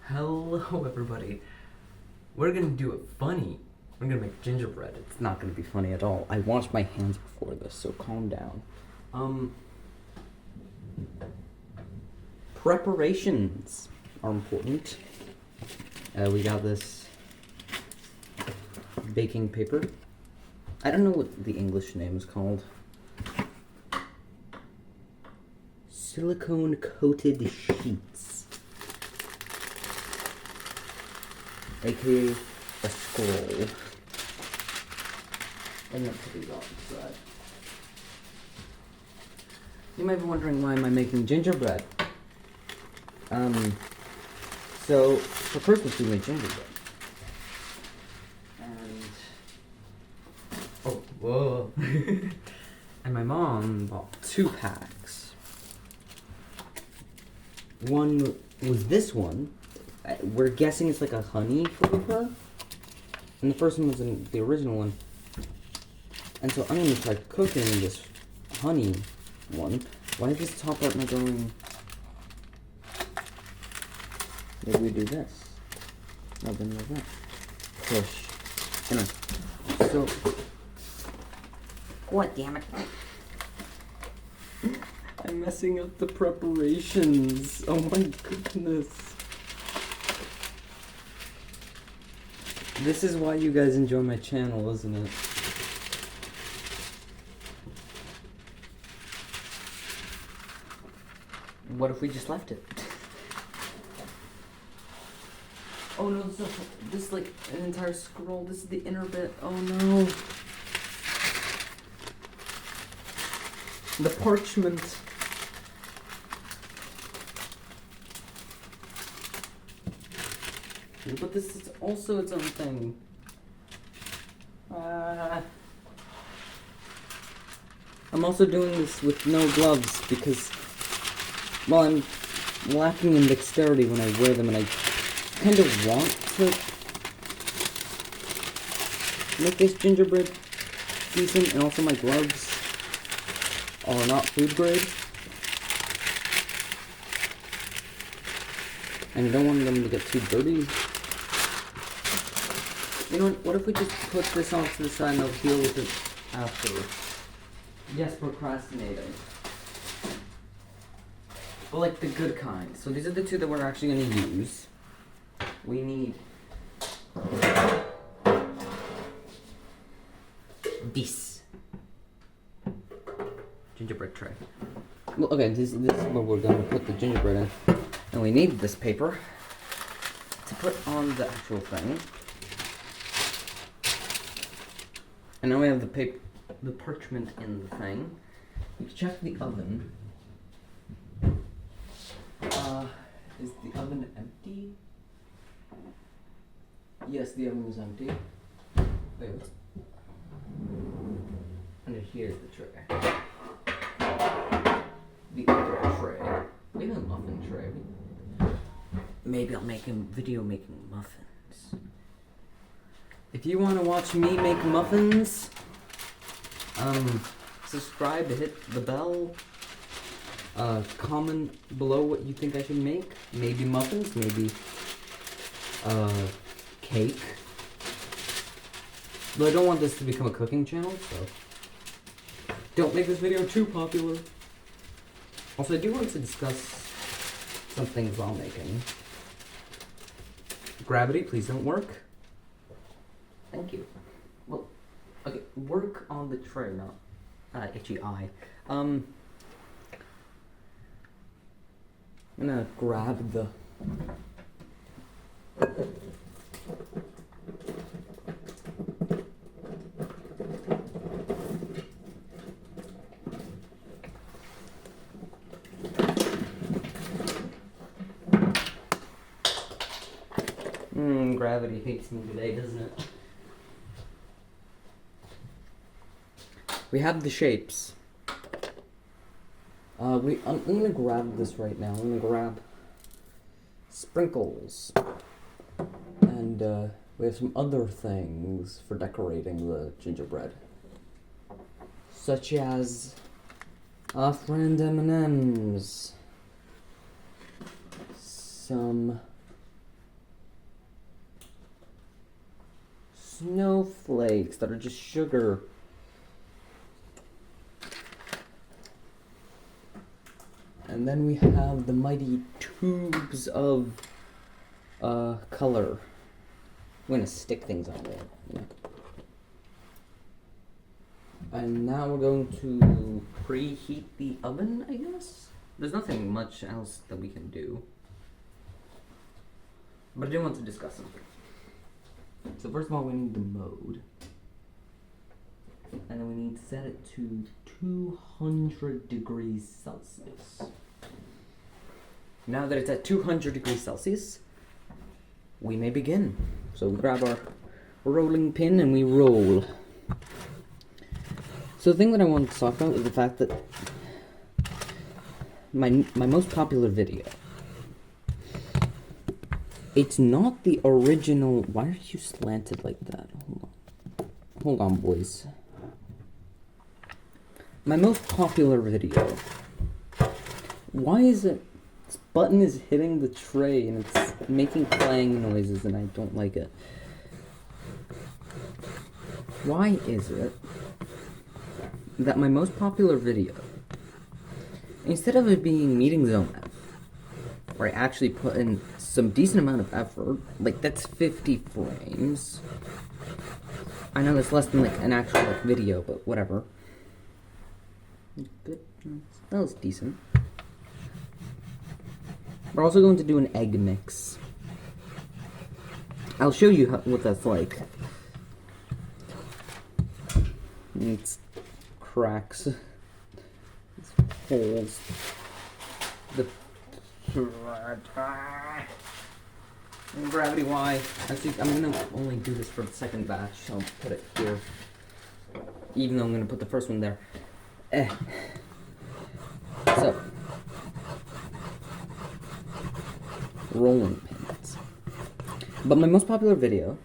Hello, everybody. We're gonna do it funny. We're gonna make gingerbread. It's not gonna be funny at all. I washed my hands before this, so calm down. Preparations are important. We got this baking paper. I don't know what the English name is called. Silicone coated sheets, aka a scroll. And that's what we got inside. You might be wondering, why am I making gingerbread? So for Christmas we made gingerbread. And whoa. And my mom bought 2 packs. One was this one. We're guessing it's like a honey flavor. And the first one was the original one. And so I'm gonna try cooking this honey one. Why is this top part not going? Maybe we do this. No, then like that. Push. Anyway. So. What, damn it. I'm messing up the preparations. Oh my goodness. This is why you guys enjoy my channel, isn't it? What if we just left it? Oh no, this is like an entire scroll. This is the inner bit. Oh no. The parchment. But this is also its own thing. I'm also doing this with no gloves because, well, I'm lacking in dexterity when I wear them, and I kind of want to make this gingerbread decent, and also my gloves are not food grade. And I don't want them to get too dirty. You know what if we just put this off to the side and I'll deal with it after? Yes, procrastinating. But like the good kind. So these are the 2 that we're actually going to use. We need this gingerbread tray. Well, okay, this is where we're going to put the gingerbread in. And we need this paper to put on the actual thing. And now we have the parchment in the thing. We can check the oven. Is the oven empty? Yes, the oven is empty. Wait, what's under here is the tray. The other tray. We have a muffin tray. Maybe I'll make a video making muffins. If you want to watch me make muffins, subscribe, hit the bell, comment below what you think I should make. Maybe muffins, maybe cake. But I don't want this to become a cooking channel, so don't make this video too popular. Also, I do want to discuss some things while making. Gravity, please don't work. Thank you. Well, okay, work on the tray, not itchy eye. I'm gonna grab the gravity hates me today, doesn't it? We have the shapes. I'm gonna grab this right now. I'm gonna grab sprinkles. And we have some other things for decorating the gingerbread. Such as friend M&M's. Some snowflakes that are just sugar. And then we have the mighty tubes of color. We're gonna stick things on there. Yeah. And now we're going to preheat the oven, I guess? There's nothing much else that we can do. But I do want to discuss something. So first of all, we need the mode. And then we need to set it to 200 degrees Celsius. Now that it's at 200 degrees Celsius, we may begin. So we grab our rolling pin and we roll. So the thing that I wanted to talk about is the fact that my most popular video, it's not the original. Why are you slanted like that? Hold on, boys. My most popular video. Why is it? This button is hitting the tray and it's making clang noises and I don't like it. Why is it that my most popular video, instead of it being meeting ZOMAth, where I actually put in some decent amount of effort, like that's 50 frames. I know that's less than like an actual like video, but whatever. That was decent. We're also going to do an egg mix. I'll show you what that's like. It's cracks. It's holes. Gravity Y. Actually, I'm gonna only do this for the second batch. I'll put it here. Even though I'm gonna put the first one there. So. Rolling pins. But my most popular video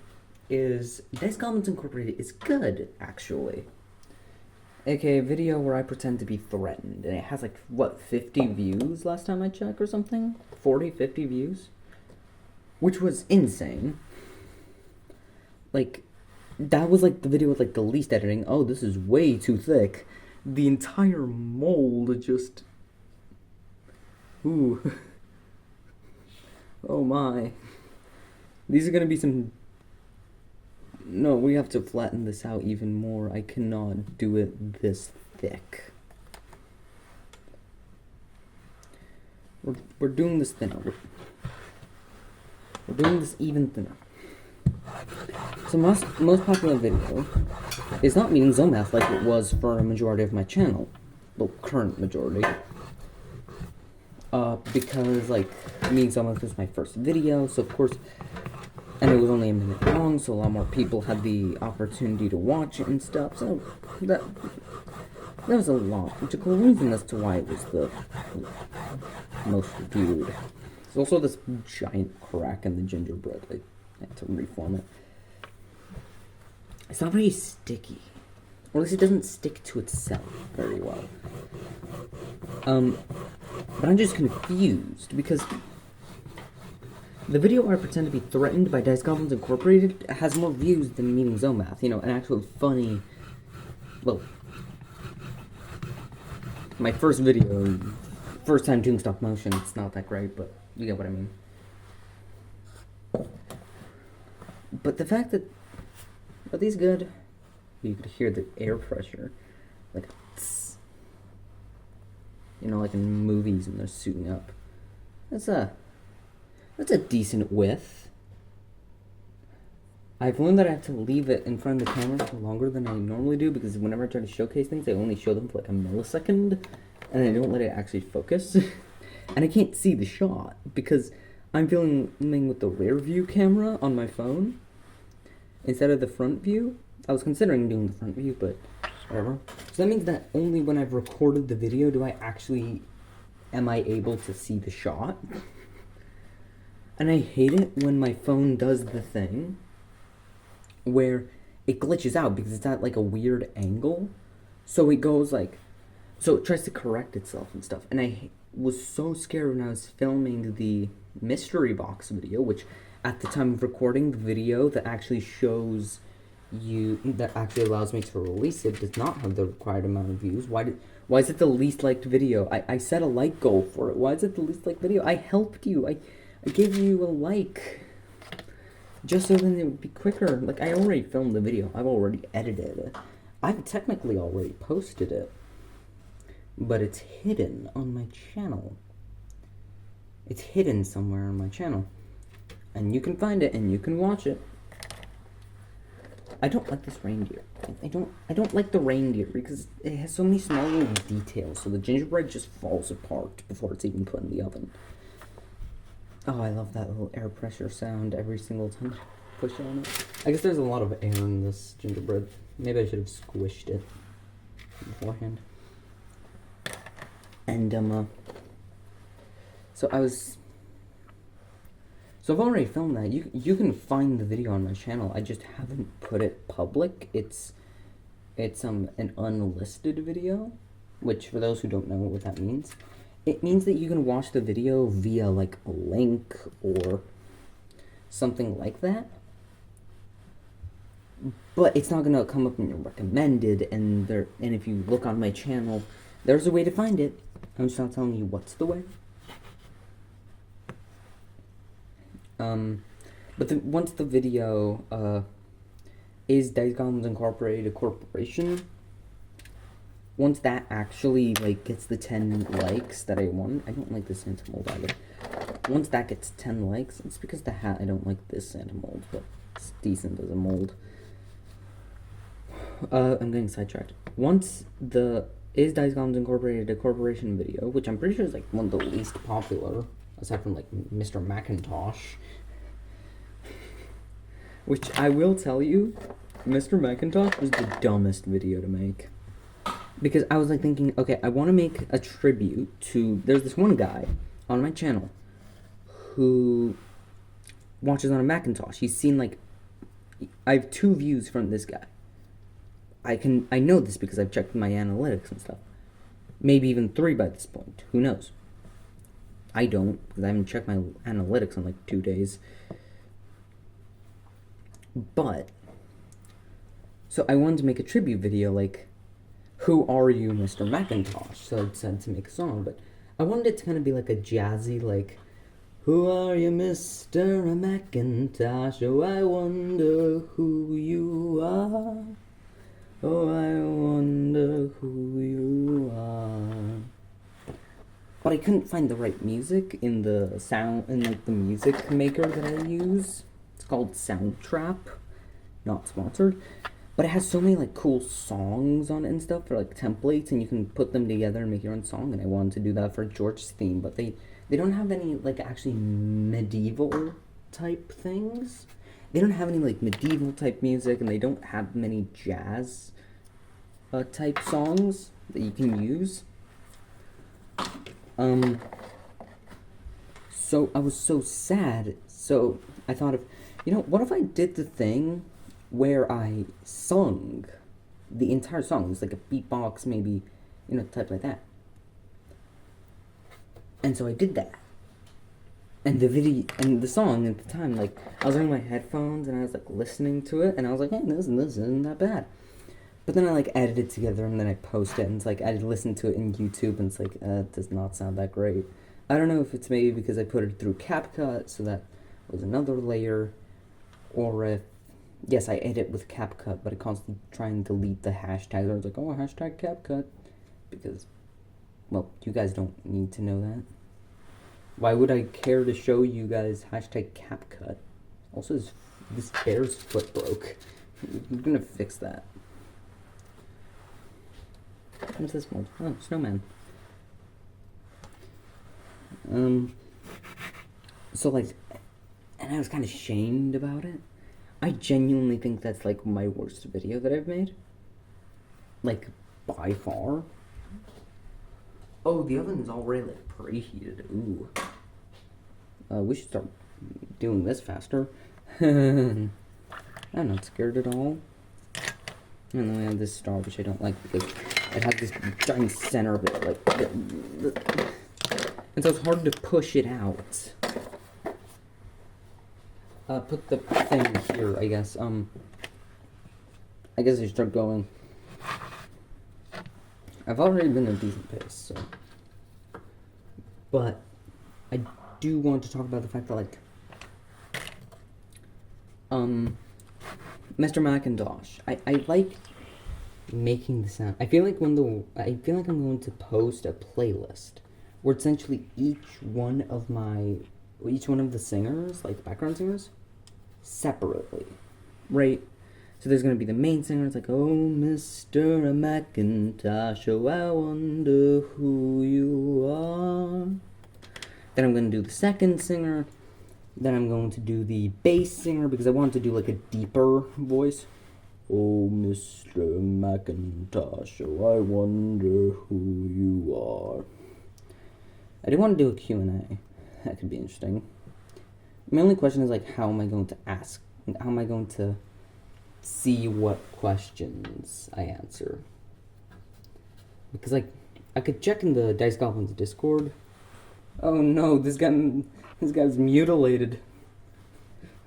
is Dice Goblins Incorporated is good, actually. AKA a video where I pretend to be threatened. And it has like, what, 50 views last time I checked or something? 40, 50 views? Which was insane. Like, that was like the video with like the least editing. Oh, this is way too thick. The entire mold just... Ooh. Oh my. These are gonna be some... No, we have to flatten this out even more. I cannot do it this thick. We're doing this thinner. We're doing this even thinner. So most popular video is not meeting ZOMAth like it was for a majority of my channel. The current majority. Because, like, meeting ZOMAth was my first video, so of course... And it was only a minute long, so a lot more people had the opportunity to watch it and stuff. So that was a logical reason as to why it was the most viewed. There's also this giant crack in the gingerbread. I had to reform it. It's not very sticky. Or at least it doesn't stick to itself very well. But I'm just confused because the video where I pretend to be threatened by Dice Goblins Incorporated has more views than Meeting ZOMAth. You know, an actual funny... Well... My first video, first time doing stop motion, it's not that great, but you get what I mean. But the fact that... Are these good? You could hear the air pressure. Like... Tss. You know, like in movies when they're suiting up. That's a decent width. I've learned that I have to leave it in front of the camera for longer than I normally do because whenever I try to showcase things, I only show them for like a millisecond and I don't let it actually focus. And I can't see the shot because I'm filming with the rear view camera on my phone instead of the front view. I was considering doing the front view, but whatever. So that means that only when I've recorded the video am I able to see the shot. And I hate it when my phone does the thing where it glitches out because it's at like a weird angle. So it goes like, so it tries to correct itself and stuff. And I was so scared when I was filming the mystery box video, which at the time of recording the video that actually shows that actually allows me to release it does not have the required amount of views. Why is it the least liked video? I set a like goal for it. Why is it the least liked video? I helped you. I gave you a like. Just so then it would be quicker. Like, I already filmed the video. I've already edited it. I've technically already posted it. But it's hidden on my channel. It's hidden somewhere on my channel. And you can find it and you can watch it. I don't like this reindeer. I don't like the reindeer because it has so many small little details, so the gingerbread just falls apart before it's even put in the oven. Oh, I love that little air pressure sound every single time I push on it. I guess there's a lot of air in this gingerbread. Maybe I should have squished it beforehand. And so I've already filmed that. You can find the video on my channel. I just haven't put it public. It's an unlisted video, which for those who don't know what that means, it means that you can watch the video via like a link or something like that. But it's not gonna come up in your recommended, and if you look on my channel, there's a way to find it. I'm just not telling you what's the way. But once the video, is Dice Goblins Incorporated a corporation, once that actually, like, gets the 10 likes that I want, I don't like this Santa mold either. Once that gets 10 likes, it's because the hat, I don't like this Santa mold, but it's decent as a mold. I'm getting sidetracked. Once the Is Dice Goblins Incorporated a corporation video, which I'm pretty sure is, like, one of the least popular, aside from, like, Mr. Macintosh. Which I will tell you, Mr. Macintosh was the dumbest video to make. Because I was like thinking, okay, I want to make a tribute to, there's this one guy on my channel who watches on a Macintosh. He's seen like, I have 2 views from this guy. I know this because I've checked my analytics and stuff. Maybe even 3 by this point, who knows? I don't, because I haven't checked my analytics in like 2 days. But, so I wanted to make a tribute video, like, who are you, Mr. Macintosh? So I decided to make a song, but I wanted it to kind of be like a jazzy, like, who are you, Mr. Macintosh? Oh, I wonder who you are. Oh, I wonder who you are. But I couldn't find the right music in the like, the music maker that I use. It's called Soundtrap, not sponsored, but it has so many like cool songs on it and stuff for like templates, and you can put them together and make your own song. And I wanted to do that for George's theme, but they don't have any like actually medieval type things. They don't have any like medieval type music, and they don't have many jazz type songs that you can use. So I was so sad. So I thought of, what if I did the thing where I sung the entire song? It was like a beatbox, maybe, type like that. And so I did that. And the video, and the song at the time, like, I was wearing my headphones and I was like listening to it, and I was like, hey, this isn't that bad. But then I like edited it together and then I post it, and it's like I listened to it in YouTube and it's like, it does not sound that great. I don't know if it's maybe because I put it through CapCut, so that was another layer, or if, yes, I edit with CapCut, but I constantly try and delete the hashtags. I was like, oh, hashtag CapCut, because, well, you guys don't need to know that. Why would I care to show you guys hashtag CapCut? Also, this bear's foot broke. I'm gonna fix that. What's this mold? Oh, snowman. So like, and I was kind of shamed about it. I genuinely think that's like my worst video that I've made. Like, by far. Oh, the oven is already like preheated. Ooh. We should start doing this faster. I'm not scared at all. And then we have this star, which I don't like because it has this giant center of it, like, and so it's hard to push it out. Put the thing here, I guess. I guess I should start going. I've already been at a decent pace, so. But I do want to talk about the fact that, like, Mr. Macintosh. I like making the sound. I feel like I'm going to post a playlist where essentially each one of the singers, like background singers, separately, right? So there's gonna be the main singer. It's like, oh, Mr. Macintosh, oh, I wonder who you are. Then I'm gonna do the second singer. Then I'm going to do the bass singer because I want to do like a deeper voice. Oh, Mr. Macintosh, oh, I wonder who you are. I do want to do a Q&A. That could be interesting. My only question is, like, how am I going to see what questions I answer? Because, like, I could check in the Dice Goblins Discord. Oh no, this guy's mutilated.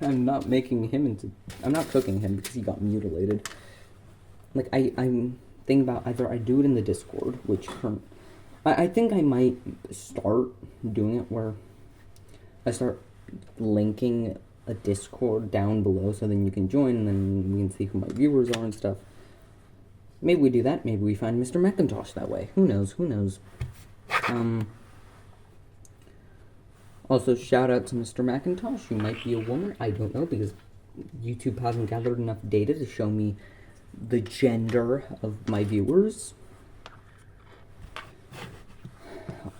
I'm not cooking him because he got mutilated. Like, I'm thinking about either I do it in the Discord, which I think I might start doing it where I start linking a Discord down below so then you can join and then we can see who my viewers are and stuff. Maybe we do that. Maybe we find Mr. Macintosh that way. Who knows? Also, shout out to Mr. Macintosh. You might be a woman. I don't know because YouTube hasn't gathered enough data to show me the gender of my viewers.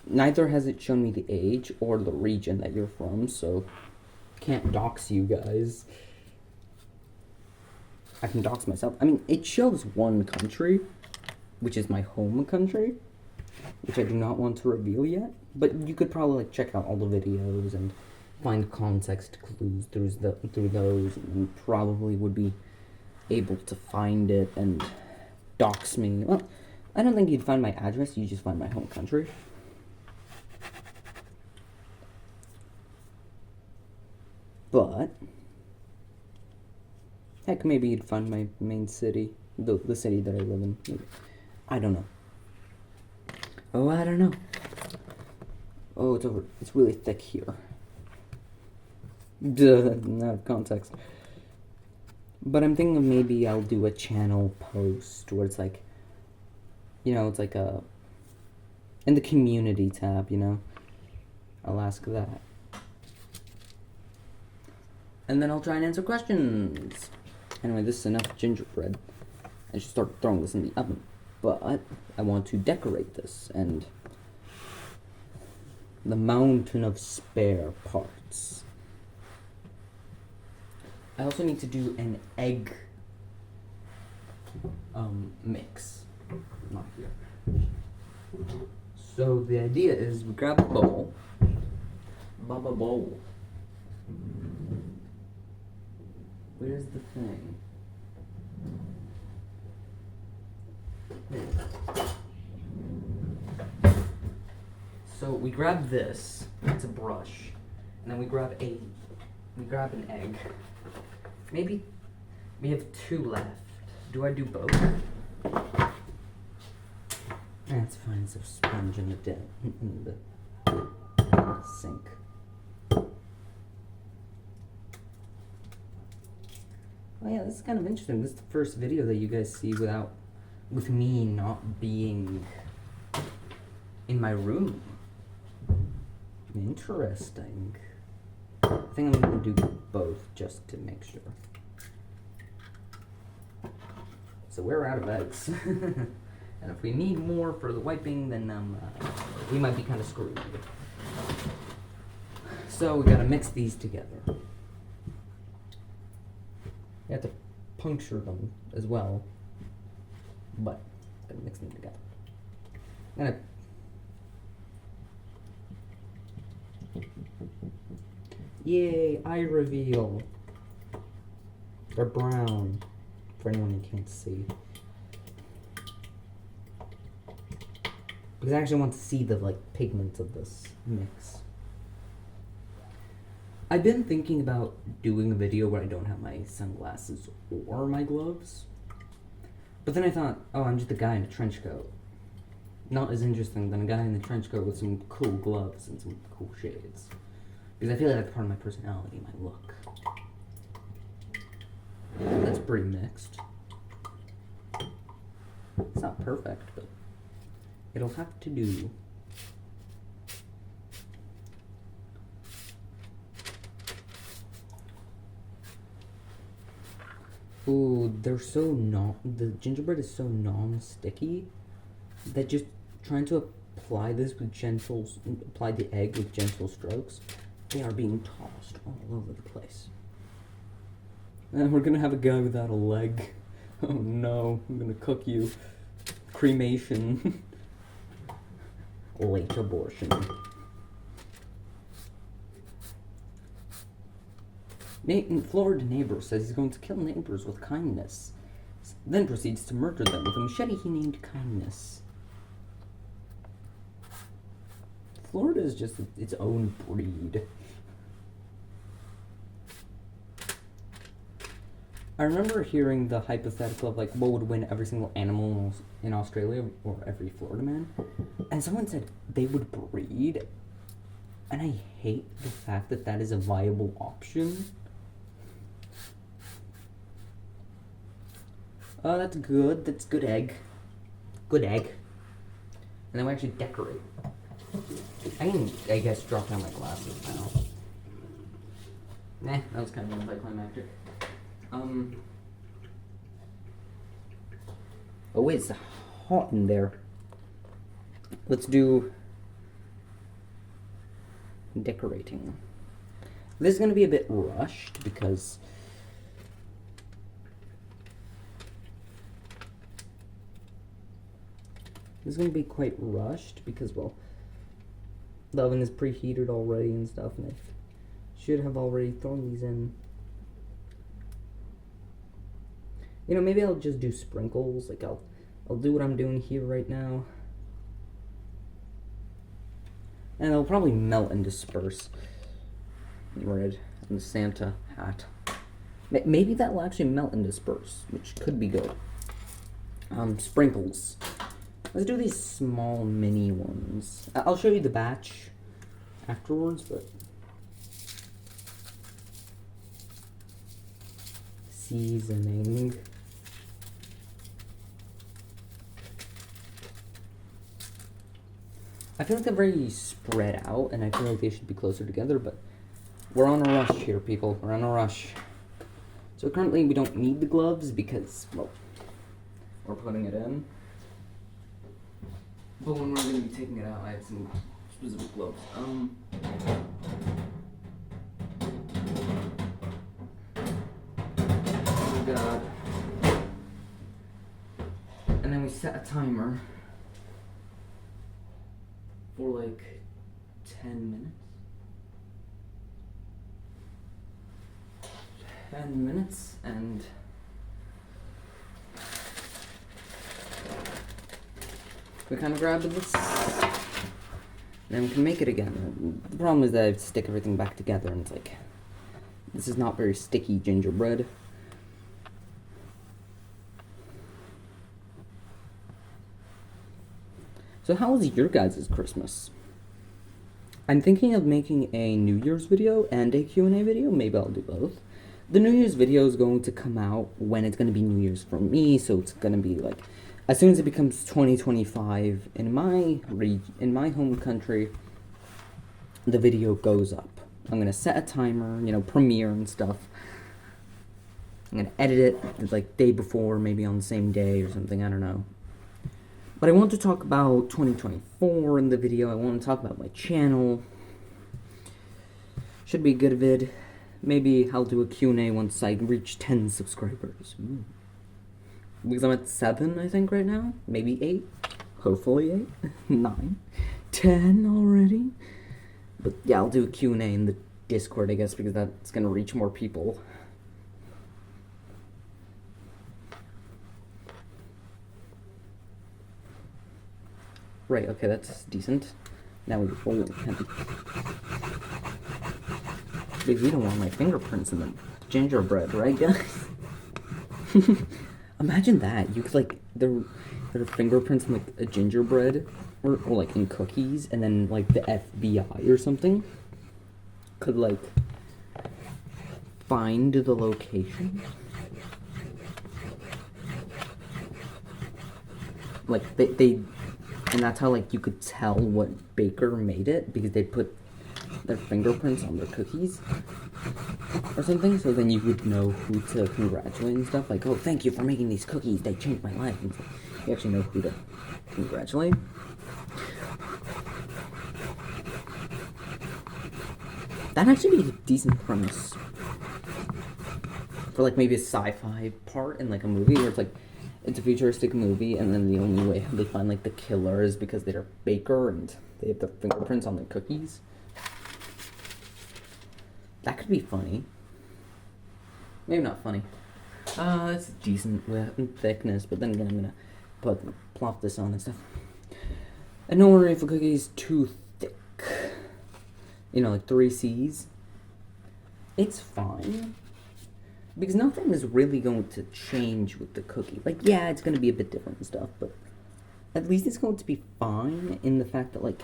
Neither has it shown me the age or the region that you're from, so can't dox you guys. I can dox myself. I mean, it shows one country, which is my home country, which I do not want to reveal yet. But you could probably like check out all the videos and find context clues through those, and probably would be able to find it and dox me. Well, I don't think you'd find my address. You just find my home country. But heck, maybe you'd find my main city, the city that I live in. Maybe. I don't know. Oh, I don't know. Oh, it's really thick here. Duh, not of context. But I'm thinking of maybe I'll do a channel post where it's like, it's like in the community tab, I'll ask that. And then I'll try and answer questions. Anyway, this is enough gingerbread. I should start throwing this in the oven. But I want to decorate this and the mountain of spare parts. I also need to do an egg mix. Not here. So the idea is we grab a bowl. Baba bowl. Where's the thing? So we grab this. It's a brush, and then we grab an egg. Maybe we have 2 left. Do I do both? That's fine. It's a sponge in the sink. Oh yeah, this is kind of interesting. This is the first video that you guys see with me not being in my room. Interesting. I think I'm gonna do both just to make sure. So we're out of eggs. And if we need more for the wiping, then we might be kind of screwed. So we gotta mix these together. You have to puncture them as well, but gotta mix them together. I'm gonna Yay, eye reveal. They're brown, for anyone who can't see. Because I actually want to see the pigments of this mix. I've been thinking about doing a video where I don't have my sunglasses or my gloves. But then I thought, oh, I'm just a guy in a trench coat. Not as interesting than a guy in a trench coat with some cool gloves and some cool shades. Because I feel like that's part of my personality, my look. That's pretty mixed. It's not perfect, but it'll have to do. Ooh, they're so the gingerbread is so non-sticky that just trying to apply the egg with gentle strokes, they are being tossed all over the place. And we're gonna have a guy without a leg. Oh no, I'm gonna cook you. Cremation. Late abortion. Florida neighbor says he's going to kill neighbors with kindness, then proceeds to murder them with a machete he named Kindness. Florida is just its own breed. I remember hearing the hypothetical of like what would win every single animal in Australia or every Florida man, and someone said they would breed, and I hate the fact that that is a viable option. Oh, that's good. That's good egg. Good egg. And then we actually decorate. I can, I guess, drop down my glasses now. Nah, that was kind of anticlimactic. Oh wait, it's hot in there. Let's do decorating. This is going to be a bit rushed because well, the oven is preheated already and stuff, and I should have already thrown these in. You know, maybe I'll just do sprinkles. Like I'll do what I'm doing here right now, and it'll probably melt and disperse. Red and the Santa hat. Maybe that will actually melt and disperse, which could be good. Sprinkles. Let's do these small mini ones. I'll show you the batch afterwards, but seasoning. I feel like they're very spread out, and I feel like they should be closer together, but we're on a rush here, people. We're on a rush. So currently we don't need the gloves because, well, we're putting it in. But when we're going to be taking it out, I have some specific gloves. Oh god. And then we set a timer for like 10 minutes. 10 minutes, and we kind of grab this, and then we can make it again. The problem is that I have to stick everything back together, and it's like, this is not very sticky gingerbread. So how was your guys' Christmas? I'm thinking of making a New Year's video and a Q&A video. Maybe I'll do both. The New Year's video is going to come out when it's going to be New Year's for me, so it's going to be like as soon as it becomes 2025 in my home country, the video goes up. I'm going to set a timer, you know, Premiere and stuff. I'm going to edit it like day before, maybe on the same day or something, I don't know. But I want to talk about 2024 in the video. I want to talk about my channel. Should be a good vid. Maybe I'll do a Q&A once I reach 10 subscribers. Ooh. Because I'm at 7, I think, right now. Maybe 8. Hopefully 8. 9. 10 already. But yeah, I'll do a Q&A in the Discord, I guess, because that's going to reach more people. Right, okay, that's decent. Now we fold it. Because you don't want my fingerprints in the gingerbread, right, guys? Imagine that. You could, like, their fingerprints in, like, a gingerbread, or like, in cookies, and then, like, the FBI or something could, like, find the location. Like, they and that's how, like, you could tell what baker made it, because they put their fingerprints on their cookies or something, so then you would know who to congratulate and stuff. Like, oh, thank you for making these cookies, they changed my life. And so you actually know who to congratulate. That'd actually be a decent premise for, like, maybe a sci-fi part in, like, a movie where it's like, it's a futuristic movie, and then the only way they find, like, the killer is because they're a baker and they have their fingerprints on their cookies. That could be funny. Maybe not funny. It's decent thickness, but then again, I'm gonna plop this on and stuff. And don't worry if a cookie is too thick. You know, like 3 C's. It's fine. Because nothing is really going to change with the cookie. Like, yeah, it's going to be a bit different and stuff, but at least it's going to be fine in the fact that, like,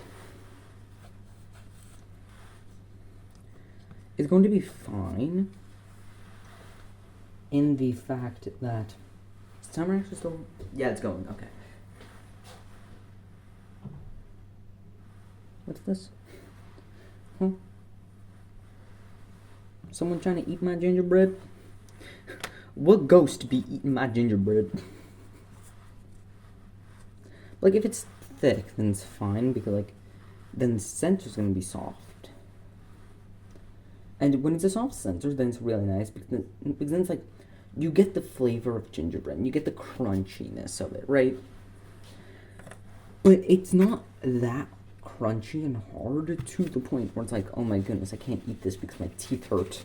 it's going to be fine in the fact that... Is the timer actually still... Yeah, it's going. Okay. What's this? Huh? Someone trying to eat my gingerbread? What ghost be eating my gingerbread? Like, if it's thick, then it's fine, because, like, then the center's gonna be soft. And when it's a soft center, then it's really nice, because then it's like, you get the flavor of gingerbread, and you get the crunchiness of it, right? But it's not that crunchy and hard to the point where it's like, oh my goodness, I can't eat this because my teeth hurt.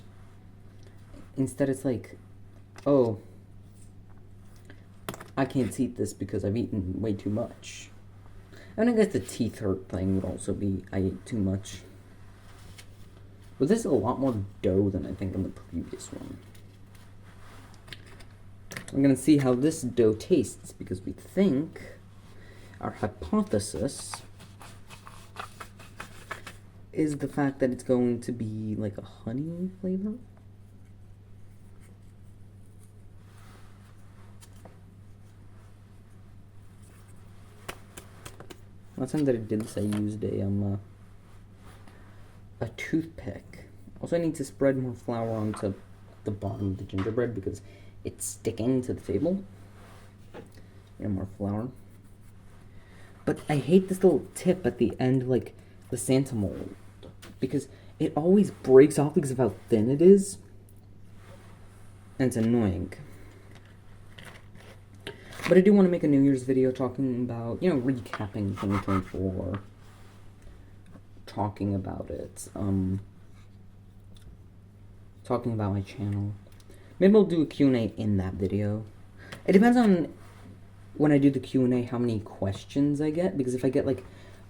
Instead, it's like, oh, I can't eat this because I've eaten way too much. And I guess the teeth hurt thing would also be I ate too much. But this is a lot more dough than I think in the previous one. I'm gonna see how this dough tastes, because we think our hypothesis is the fact that it's going to be like a honey flavor. Last time that I did this, I used a toothpick. Also, I need to spread more flour onto the bottom of the gingerbread because it's sticking to the table. More flour. But I hate this little tip at the end, like the Santa mold, because it always breaks off because of how thin it is, and it's annoying. But I do want to make a New Year's video talking about, recapping 2024, talking about it, talking about my channel. Maybe I'll do a Q&A in that video. It depends on, when I do the Q&A, how many questions I get, because if I get, like,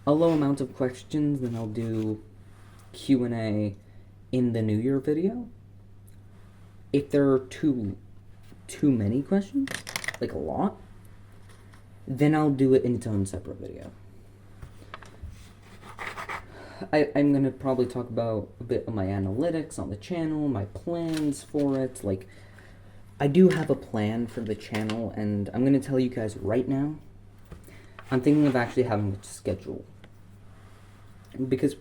a low amount of questions, then I'll do Q&A in the New Year video. If there are too many questions, like a lot, then I'll do it in its own separate video. I'm gonna probably talk about a bit of my analytics on the channel, my plans for it. Like, I do have a plan for the channel, and I'm gonna tell you guys right now, I'm thinking of actually having a schedule. Because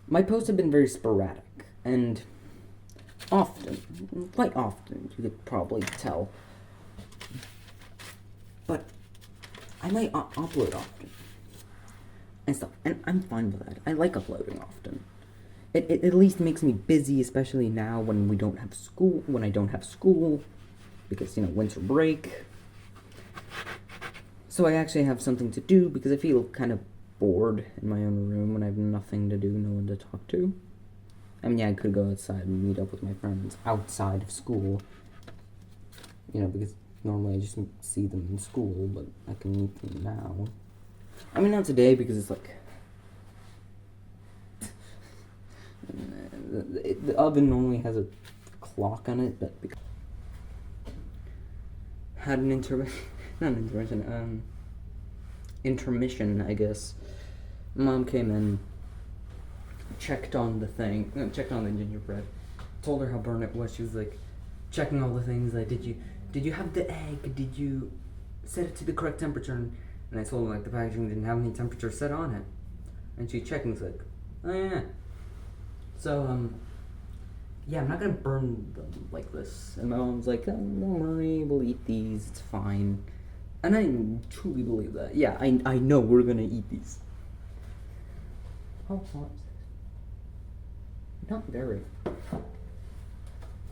my posts have been very sporadic, and often, quite often, you could probably tell. But I might upload often and stuff, and I'm fine with that. I like uploading often. It at least makes me busy, especially now when we don't have school. When I don't have school, because winter break. So I actually have something to do because I feel kind of bored in my own room when I have nothing to do, no one to talk to. I mean, yeah, I could go outside and meet up with my friends outside of school. Because normally I just see them in school, but I can meet them now. I mean, not today, because it's like... the oven normally has a clock on it, but... had an not an intermission, intermission, I guess. Mom came in, checked on the gingerbread, told her how burnt it was. She was like, checking all the things, like, did you have the egg? Did you set it to the correct temperature? And I told her, like, the packaging didn't have any temperature set on it. And she checked and was like, oh yeah. So, yeah, I'm not gonna burn them like this. And my mom's like, oh, don't worry, we'll eat these, it's fine. And I truly believe that. Yeah, I know we're gonna eat these. How hot is this? Not very.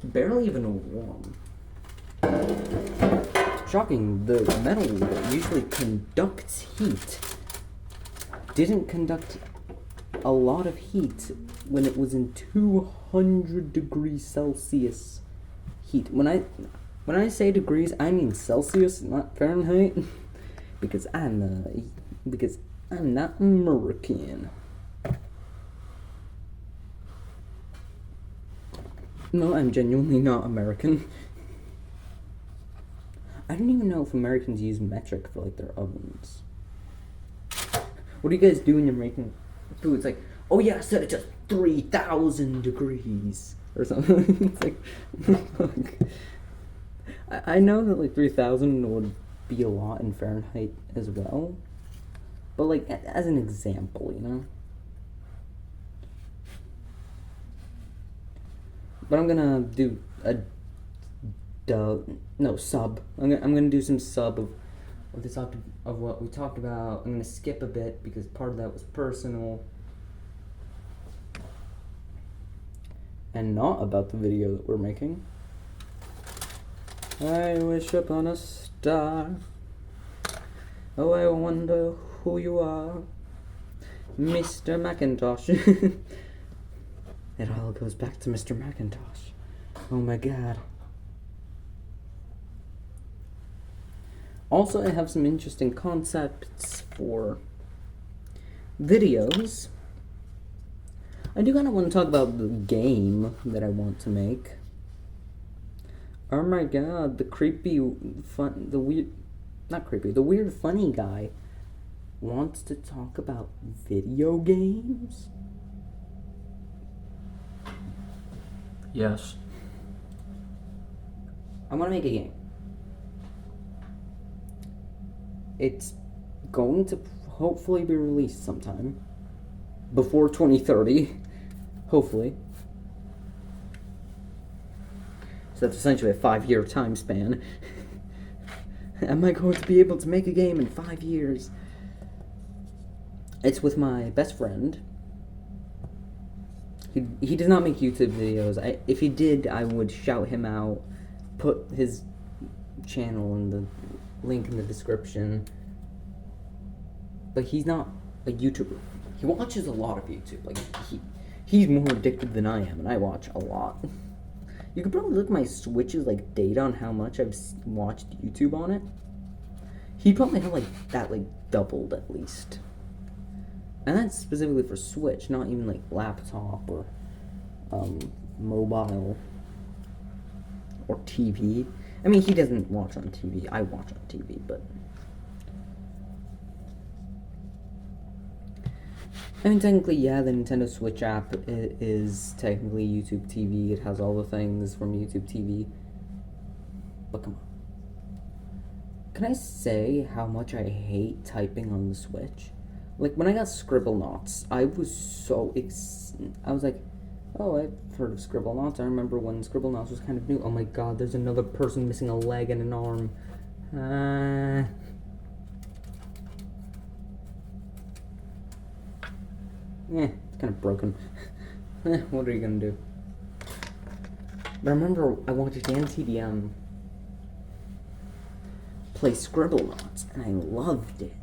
Barely even warm. Shocking, the metal that usually conducts heat didn't conduct a lot of heat when it was in 200 degrees Celsius heat. When I say degrees, I mean Celsius, not Fahrenheit, because I'm not American. No, I'm genuinely not American. I don't even know if Americans use metric for, like, their ovens. What do you guys do when you're making food? It's like, oh yeah, set it to 3,000 degrees or something. It's like, fuck. I know that, like, 3,000 would be a lot in Fahrenheit as well. But, like, as an example, you know? But I'm gonna do sub. I'm gonna do some sub of what we talked about. I'm gonna skip a bit because part of that was personal and not about the video that we're making. I wish upon a star. Oh, I wonder who you are, Mr. Macintosh. It all goes back to Mr. Macintosh. Oh my god. Also, I have some interesting concepts for videos. I do kind of want to talk about the game that I want to make. Oh my god, the weird funny guy wants to talk about video games? Yes. I want to make a game. It's going to hopefully be released sometime before 2030, hopefully. So that's essentially a 5-year time span. Am I going to be able to make a game in 5 years? It's with my best friend. He does not make YouTube videos. If he did, I would shout him out, put his channel in the link in the description. But he's not a YouTuber. He watches a lot of YouTube. Like, he's more addicted than I am, and I watch a lot. You could probably look at my Switch's, like, data on how much I've watched YouTube on it. He'd probably have, like, that, like, doubled at least. And that's specifically for Switch, not even, like, laptop or, mobile or TV. I mean, he doesn't watch on TV. I watch on TV, but... I mean, technically, yeah, the Nintendo Switch app is technically YouTube TV. It has all the things from YouTube TV. But come on. Can I say how much I hate typing on the Switch? Like, when I got Scribblenauts, I was so I was like, oh, I've heard of Scribblenauts. I remember when Scribblenauts was kind of new. Oh my god, there's another person missing a leg and an arm. It's kind of broken. What are you gonna do? But I remember I watched NTDM play Scribblenauts, and I loved it.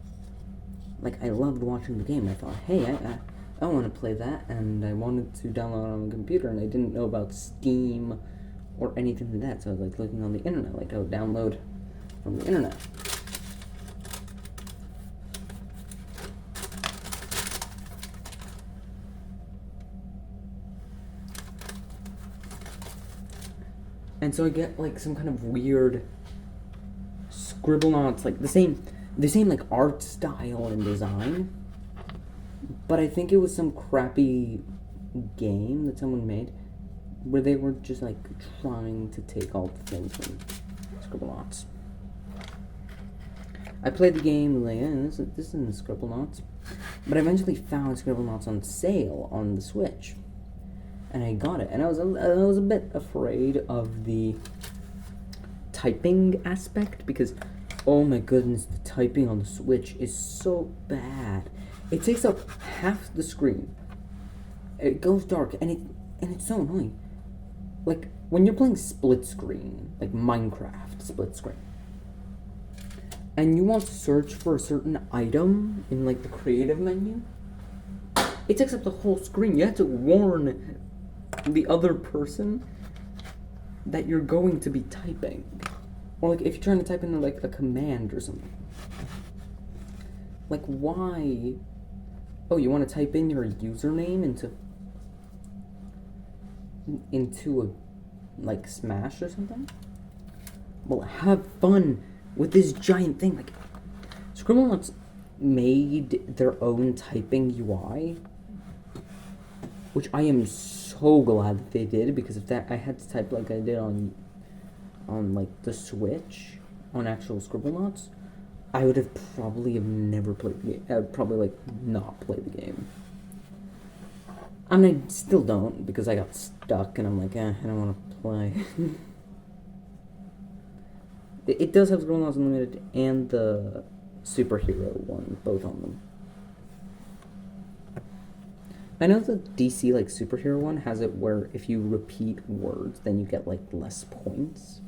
Like, I loved watching the game. I thought, hey, I want to play that, and I wanted to download it on the computer, and I didn't know about Steam or anything like that, so I was, like, looking on the internet, like, oh, download from the internet. And so I get, like, some kind of weird Scribblenauts, like the same like art style and design, but I think it was some crappy game that someone made where they were just like trying to take all the things from Scribblenauts. I played the game like, this isn't Scribblenauts, but I eventually found Scribblenauts on sale on the Switch, and I got it, and I was a bit afraid of the typing aspect because, oh my goodness, the typing on the Switch is so bad. It takes up half the screen. It goes dark, and it's so annoying. Like when you're playing split screen, like Minecraft split screen, and you want to search for a certain item in like the creative menu, it takes up the whole screen. You have to warn the other person that you're going to be typing. Or like if you're trying to type in like a command or something. Like why? Oh, you want to type in your username into a like Smash or something? Well, have fun with this giant thing. Like Scribblenauts made their own typing UI, which I am so glad that they did, because if that I had to type like I did on like the Switch on actual Scribblenauts, I would have probably never played the game. I would probably like not play the game. I mean, I still don't, because I got stuck and I'm like, I don't want to play. It does have Scribblenauts Unlimited and the superhero one, both on them. I know the DC like superhero one has it where if you repeat words, then you get like less points.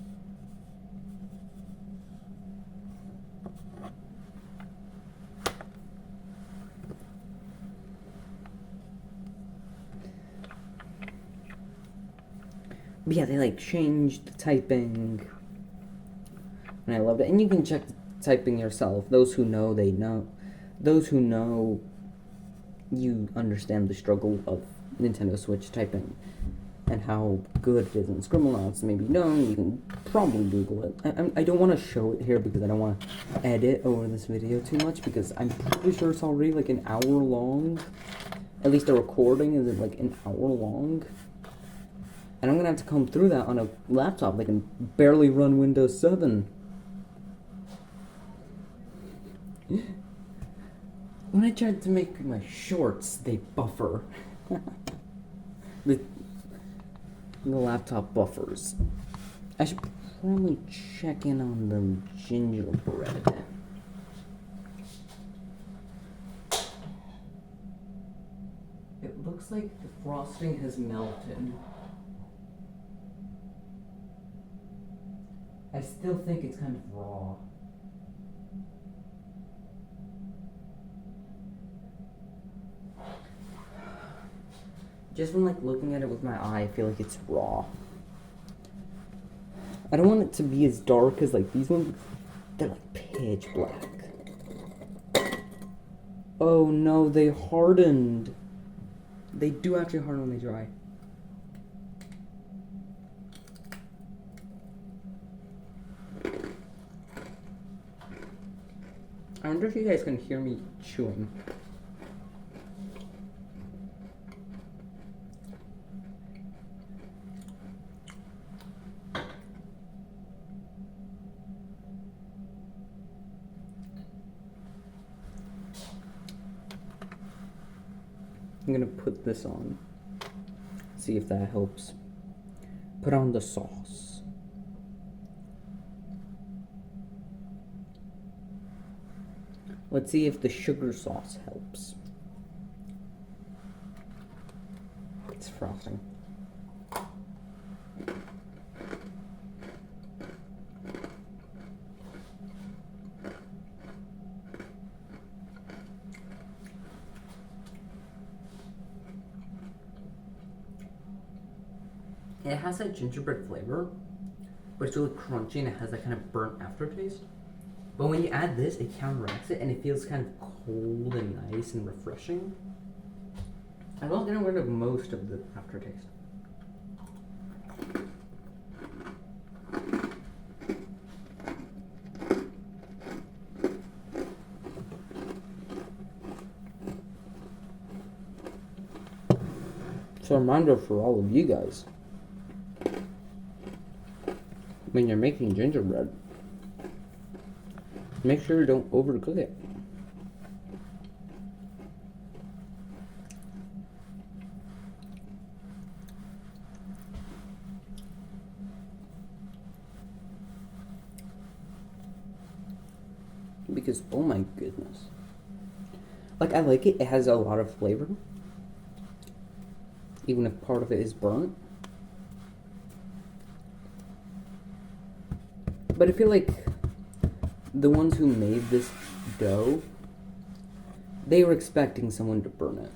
But yeah, they like changed the typing, and I loved it. And you can check the typing yourself. Those who know, they know. Those who know, you understand the struggle of Nintendo Switch typing and how good it is in Scribblenauts. Maybe you don't. You can probably Google it. I don't want to show it here because I don't want to edit over this video too much, because I'm pretty sure it's already like an hour long. At least the recording is like an hour long. And I'm gonna have to comb through that on a laptop that can barely run Windows 7. When I tried to make my shorts, they buffer. the laptop buffers. I should probably check in on the gingerbread. It looks like the frosting has melted. I still think it's kind of raw. Just from like looking at it with my eye, I feel like it's raw. I don't want it to be as dark as like these ones. They're like pitch black. Oh no, they hardened. They do actually harden when they dry. I wonder if you guys can hear me chewing. I'm gonna put this on. See if that helps. Put on the sauce. Let's see if the sugar sauce helps. It's frosting. It has that gingerbread flavor, but it's really crunchy and it has that kind of burnt aftertaste. But when you add this, it counteracts it and it feels kind of cold and nice and refreshing. I love getting rid of most of the aftertaste. So a reminder for all of you guys. When you're making gingerbread, make sure you don't overcook it. Because, oh my goodness. Like, I like it. It has a lot of flavor. Even if part of it is burnt. But I feel like the ones who made this dough, they were expecting someone to burn it.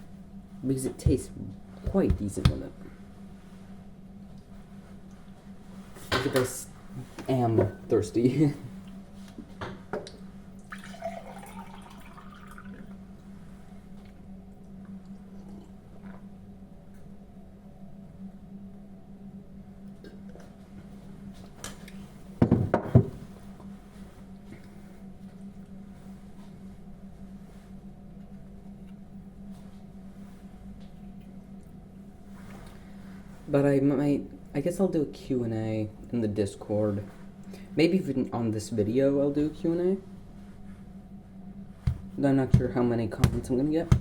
Because it tastes quite decent with it. Because I am thirsty. But I guess I'll do a Q&A in the Discord. Maybe even on this video I'll do a Q&A. I'm not sure how many comments I'm gonna get.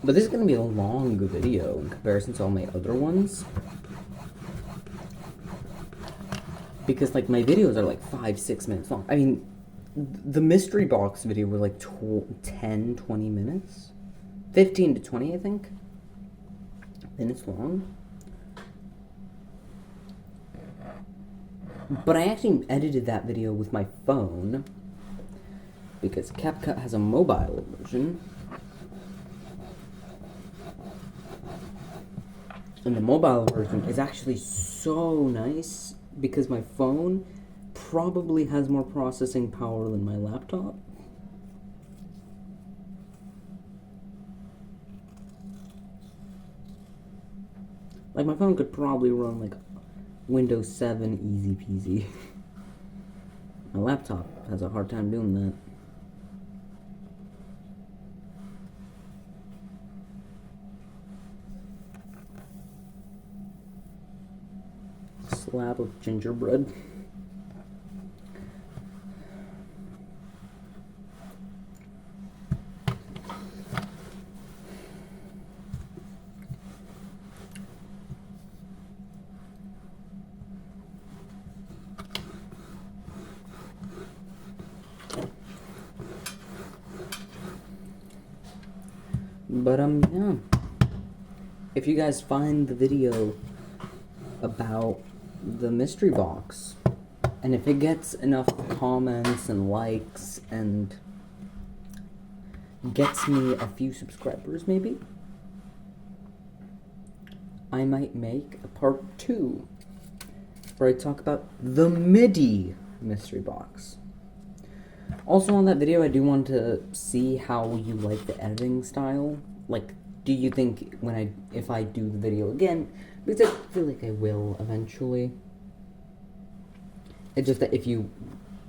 But this is gonna be a long video in comparison to all my other ones. Because like my videos are like 5-6 minutes long. I mean, the mystery box video was like 10-20 minutes. 15 to 20, I think, minutes long. But I actually edited that video with my phone because CapCut has a mobile version. And the mobile version is actually so nice because my phone probably has more processing power than my laptop. Like, my phone could probably run, like, Windows 7 easy peasy. My laptop has a hard time doing that. Slab of gingerbread. But, yeah. If you guys find the video about the mystery box, and if it gets enough comments and likes and gets me a few subscribers, maybe, I might make a part 2 where I talk about the MIDI mystery box. Also on that video, I do want to see how you like the editing style. Like, do you think if I do the video again, because I feel like I will eventually. It's just that if you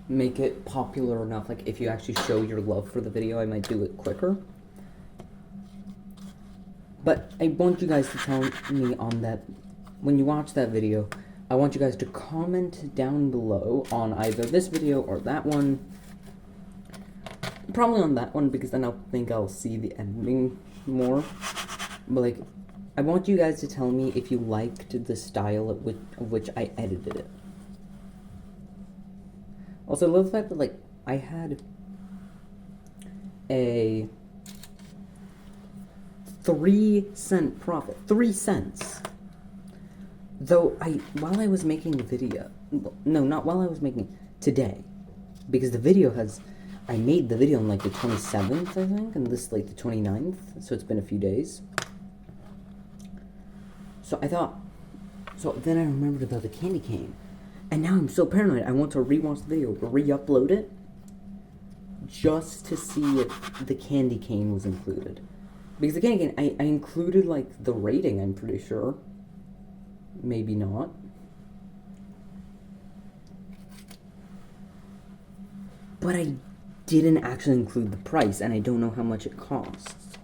make it popular enough, like if you actually show your love for the video, I might do it quicker. But I want you guys to tell me on that, when you watch that video, I want you guys to comment down below on either this video or that one. Probably on that one, because then I'll think I'll see the editing more. But like, I want you guys to tell me if you liked the style of which I edited it. Also, I love the fact that like I had a 3-cent profit, 3 cents. Though while I was making the video, no, not while I was making today, because the video has. I made the video on like the 27th, I think, and this like the 29th, so it's been a few days. So then I remembered about the candy cane, and now I'm so paranoid, I want to rewatch the video, re-upload it, just to see if the candy cane was included. Because the candy cane, I included like the rating, I'm pretty sure. Maybe not. But I didn't actually include the price, and I don't know how much it costs.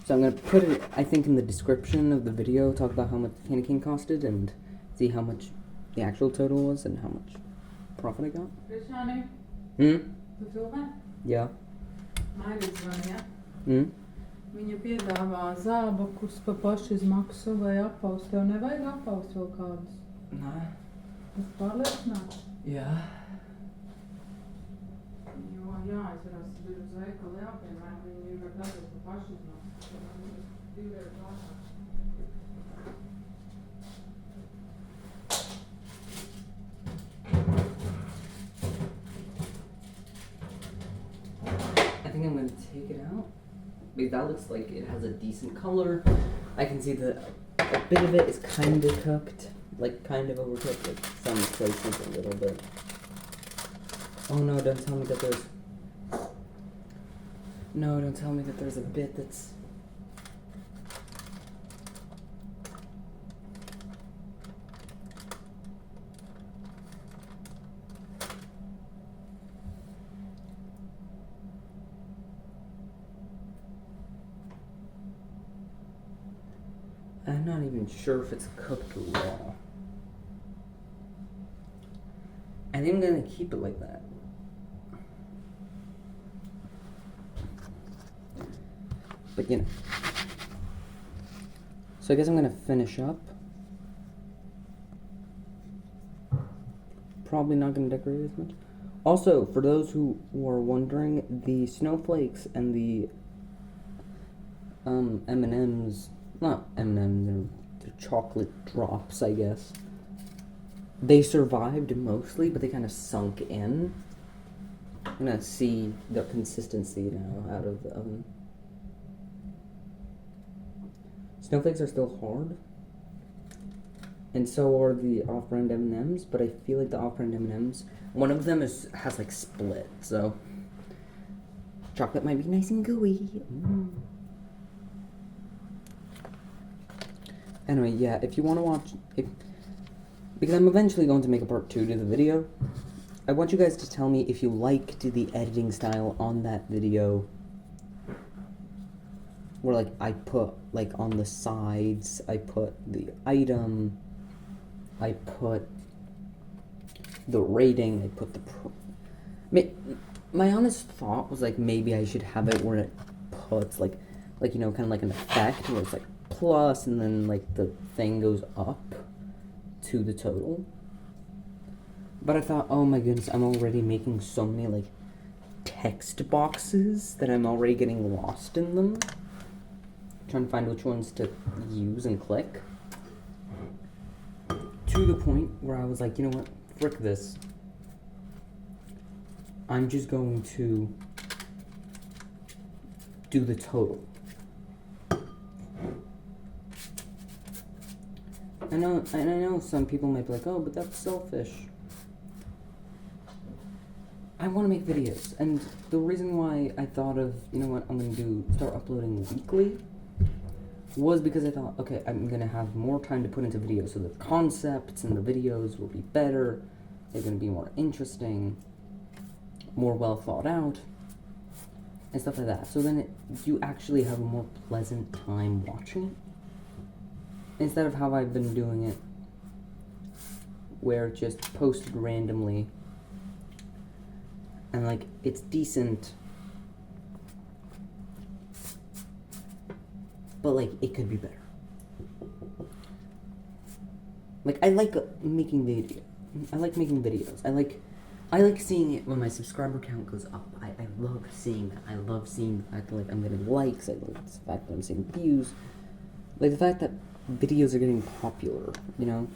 So I'm gonna put it, I think, in the description of the video, talk about how much the candy cane costed, and see how much the actual total was, and how much profit I got. Kristiani, Hmm? tu filmē? Yeah. Maivis zvanīja. Hmm? Viņa piedāvā zābakus pa pašizmaksu vai apaust. Tev nevajag apaust vēl kādus? Nē. Es pārliecināts. Jā. Jo jāizrās ir uz veikalu jāpiemēr. Viņi var dabūt pa pašizmaksu. Divreiz lāsāk. I think I'm gonna take it out. Because that looks like it has a decent color. I can see that a bit of it is kind of cooked. Like, kind of overcooked. Like, some places a little bit. Oh no, don't tell me that there's... No, don't tell me that there's a bit that's... I'm not even sure if it's cooked raw. I think I'm gonna keep it like that. But you know. So I guess I'm gonna finish up. Probably not gonna decorate as much. Also, for those who are wondering, the snowflakes and the M&Ms, not M&Ms, they're chocolate drops, I guess. They survived mostly, but they kind of sunk in. I'm gonna see the consistency now out of the oven. Snowflakes are still hard, and so are the off-brand M&Ms. But I feel like the off-brand M&Ms, one of them has like split, so chocolate might be nice and gooey. Mm. Anyway, yeah, if you want to watch, because I'm eventually going to make a part 2 to the video, I want you guys to tell me if you liked the editing style on that video, where, like, I put, like, on the sides, I put the item, I put the rating, I put the my honest thought was, like, maybe I should have it where it puts, like, you know, kind of like an effect, where it's, like, plus, and then, like, the thing goes up to the total. But I thought, oh my goodness, I'm already making so many, like, text boxes that I'm already getting lost in them. Trying to find which ones to use and click. To the point where I was like, you know what, frick this. I'm just going to do the total. I know some people might be like, oh, but that's selfish. I want to make videos, and the reason why I thought of, you know what, I'm going to start uploading weekly, was because I thought, okay, I'm going to have more time to put into videos, so the concepts and the videos will be better, they're going to be more interesting, more well thought out, and stuff like that. So then you actually have a more pleasant time watching it, instead of how I've been doing it, where it's just posted randomly, and, like, it's decent, but, like, it could be better. Like, I like making videos. I like making videos. I like seeing it when my subscriber count goes up. I love seeing that. I love seeing the fact that, like, I'm getting likes. I love the fact that I'm seeing views. Like, the fact that videos are getting popular, you know?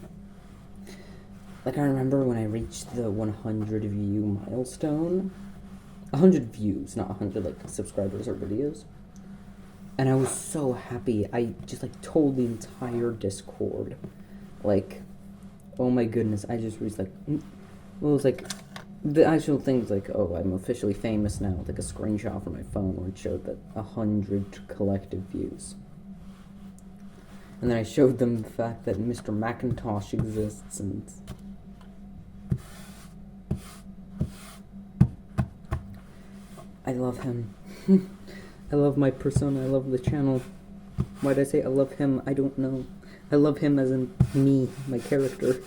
Like, I remember when I reached the 100 view milestone. 100 views, not 100, like, subscribers or videos. And I was so happy. I just, like, told the entire Discord, like, oh my goodness, I just reached, like, well, it was, like, the actual thing was, like, oh, I'm officially famous now, with, like, a screenshot from my phone where it showed that 100 collective views. And then I showed them the fact that Mr. Macintosh exists, and I love him. I love my persona. I love the channel. Why'd I say I love him? I don't know. I love him as in me, my character.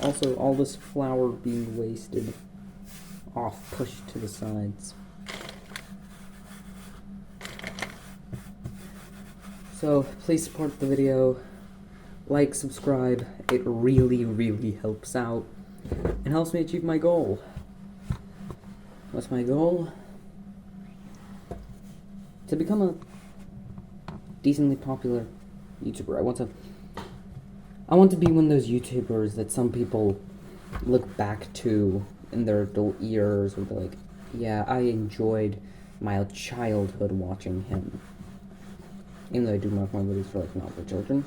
Also, all this flour being wasted. Off, pushed to the sides. So, please support the video. Like, subscribe. It really, really helps out. And helps me achieve my goal. What's my goal? To become a decently popular YouTuber. I want to be one of those YouTubers that some people look back to in their adult years, where they're like, yeah, I enjoyed my childhood watching him. Even though I do mark my videos for, like, not for children.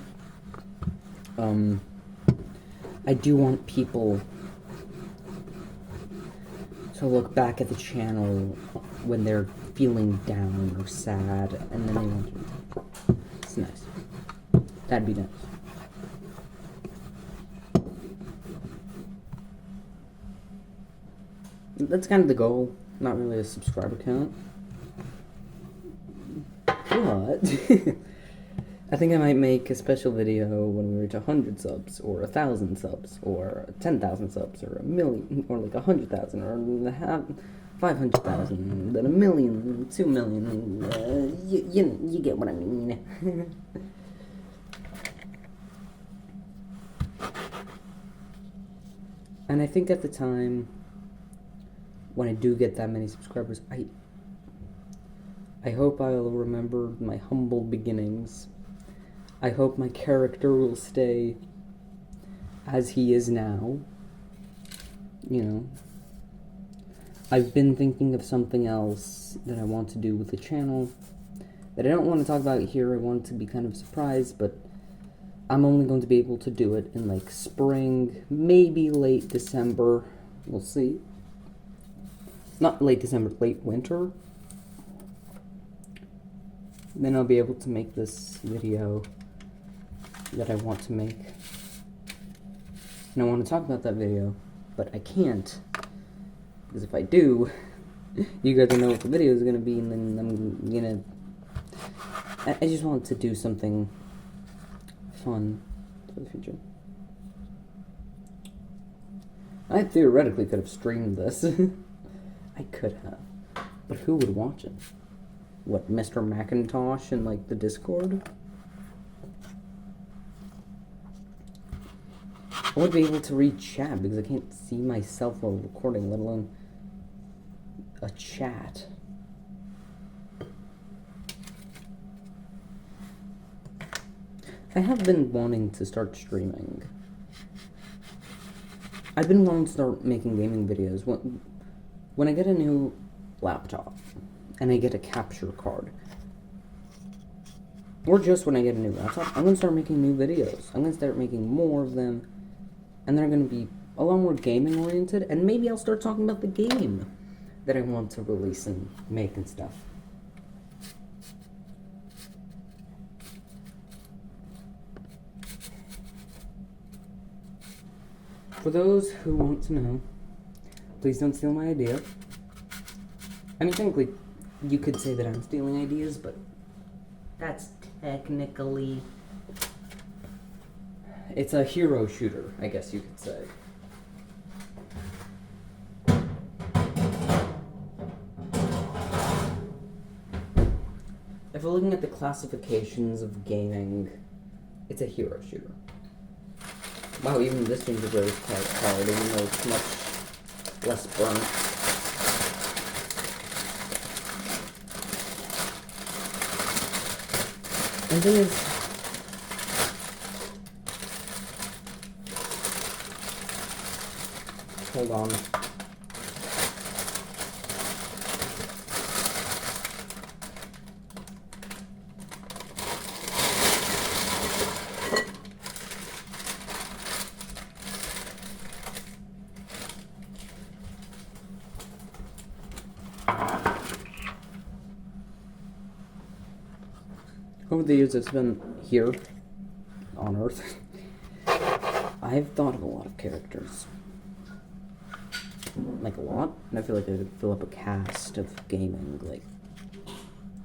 I do want people to look back at the channel when they're feeling down or sad, and then they want to. It's nice. That'd be nice. That's kind of the goal. Not really a subscriber count. But I think I might make a special video when we reach 100 subs, or 1,000 subs, or 10,000 subs, or 1,000,000, or like 100,000, or 500,000, then 1,000,000, 2,000,000. You get what I mean. And I think at the time, when I do get that many subscribers, I hope I'll remember my humble beginnings. I hope my character will stay as he is now. You know. I've been thinking of something else that I want to do with the channel that I don't want to talk about here. I want it to be kind of a surprise, but I'm only going to be able to do it in, like, spring, maybe late December. We'll see. Not late December, late winter. Then I'll be able to make this video that I want to make. And I want to talk about that video, but I can't. Because if I do, you guys will know what the video is going to be, and then I'm going to... I just want to do something fun for the future. I theoretically could have streamed this. I could have. But who would watch it? What, Mr. Macintosh in, like, the Discord? I wouldn't be able to read chat because I can't see myself while recording, let alone a chat. I have been wanting to start streaming. I've been wanting to start making gaming videos. When I get a new laptop, and I get a capture card, or just when I get a new laptop, I'm going to start making new videos. I'm going to start making more of them, and they're going to be a lot more gaming oriented, and maybe I'll start talking about the game that I want to release and make and stuff. For those who want to know, please don't steal my idea. I mean, technically, you could say that I'm stealing ideas, but that's technically... It's a hero shooter, I guess you could say. If we're looking at the classifications of gaming, it's a hero shooter. Wow, even this gingerbread is quite hard, even though it's much less burnt. And the thing is, hold on. Over the years it's been here on Earth, I've thought of a lot of characters. like a lot, and I feel like I could fill up a cast of gaming, like,